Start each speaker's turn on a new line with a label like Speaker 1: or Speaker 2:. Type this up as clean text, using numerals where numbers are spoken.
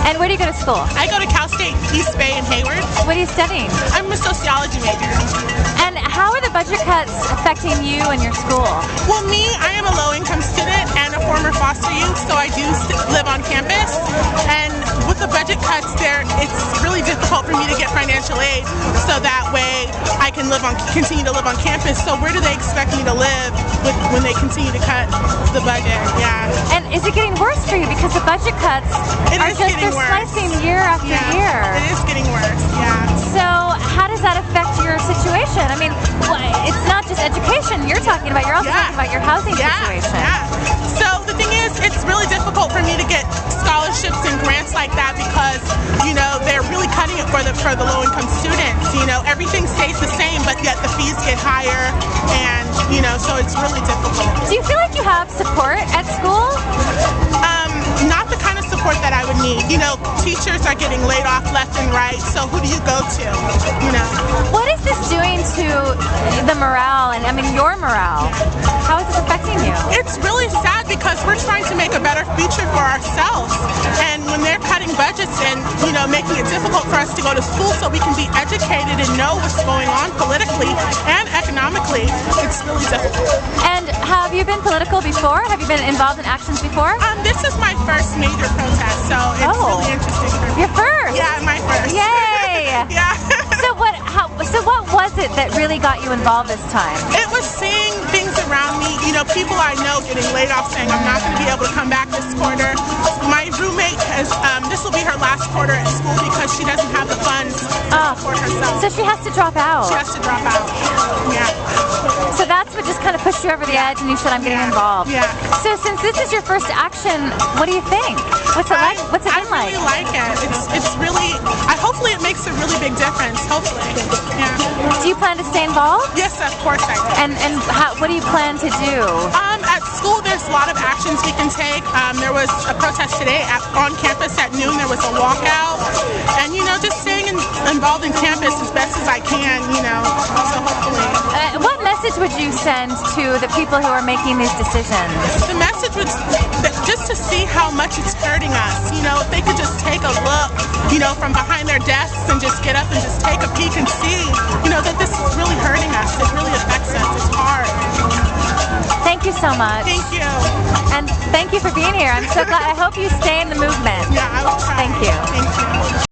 Speaker 1: And where do you go to school?
Speaker 2: I go to Cal State East Bay in Hayward.
Speaker 1: What are you studying?
Speaker 2: I'm a sociology major.
Speaker 1: And how are the budget cuts affecting you and your school?
Speaker 2: Well, me, I am a low-income student and a former foster youth, so I do live on campus. And with the budget cuts there, it's really difficult for me to get financial aid, so that way I can continue to live on campus. So where do they expect me to live when they continue to cut the budget? Yeah.
Speaker 1: And is it getting worse for you because the budget cuts
Speaker 2: It is getting worse.
Speaker 1: Slicing year after year?
Speaker 2: It is getting worse. Yeah.
Speaker 1: So how does that affect your situation? I mean, it's not just education you're talking about. You're also talking about your housing situation.
Speaker 2: Yeah. So the thing is, it's really difficult for me to get scholarships and grants like that because, they're really cutting it for the low-income students. Everything stays the same, but yet the fees get higher, and, so it's really difficult.
Speaker 1: Do you feel like you have support at school?
Speaker 2: Not the kind of support that I would need. Teachers are getting laid off left and right, so who do you go to?
Speaker 1: What is this doing to the morale, and your morale? How is this affecting you?
Speaker 2: It's really sad because we're trying to make a better future for ourselves, and when they're cutting budgets and making it difficult for us to go to school so we can be educated and know what's going on politically and economically, it's really difficult.
Speaker 1: And have you been political before? Have you been involved in actions before?
Speaker 2: This is my first major protest, so it's really interesting for me.
Speaker 1: Your first?
Speaker 2: Yeah, my first.
Speaker 1: Yay!
Speaker 2: Yeah.
Speaker 1: So what was it that really got you involved this time?
Speaker 2: It was seeing things around me, people I know getting laid off, saying I'm not going to be able to come back this quarter. My roommate this will be her last quarter at school because she doesn't have the funds to support herself.
Speaker 1: So she has to drop out.
Speaker 2: She has to drop out. Yeah.
Speaker 1: So that's what just kind of pushed you over the edge, and you said, I'm getting involved.
Speaker 2: Yeah.
Speaker 1: So since this is your first action, what do you think? What's it like? What's it been like?
Speaker 2: I really like it. It's really, hopefully it makes a really big difference, hopefully. Yeah.
Speaker 1: Do you plan to stay involved?
Speaker 2: Yes, of course I do.
Speaker 1: And what do you plan to do?
Speaker 2: At school, there's a lot of actions we can take. There was a protest today on campus at noon. There was a walkout. And, just staying involved in campus as best as I can, so hopefully.
Speaker 1: What message would you send to the people who are making these decisions?
Speaker 2: The message was just to see how much it's hurting us. If they could just take a look, from behind their desks and just get up and just take a peek and see, that this is really hurting us. It really affects us. It's hard.
Speaker 1: Thank you so much.
Speaker 2: Thank you.
Speaker 1: And thank you for being here. I'm so glad. I hope you stay in the movement.
Speaker 2: Yeah, I will try.
Speaker 1: Thank you.
Speaker 2: Thank you.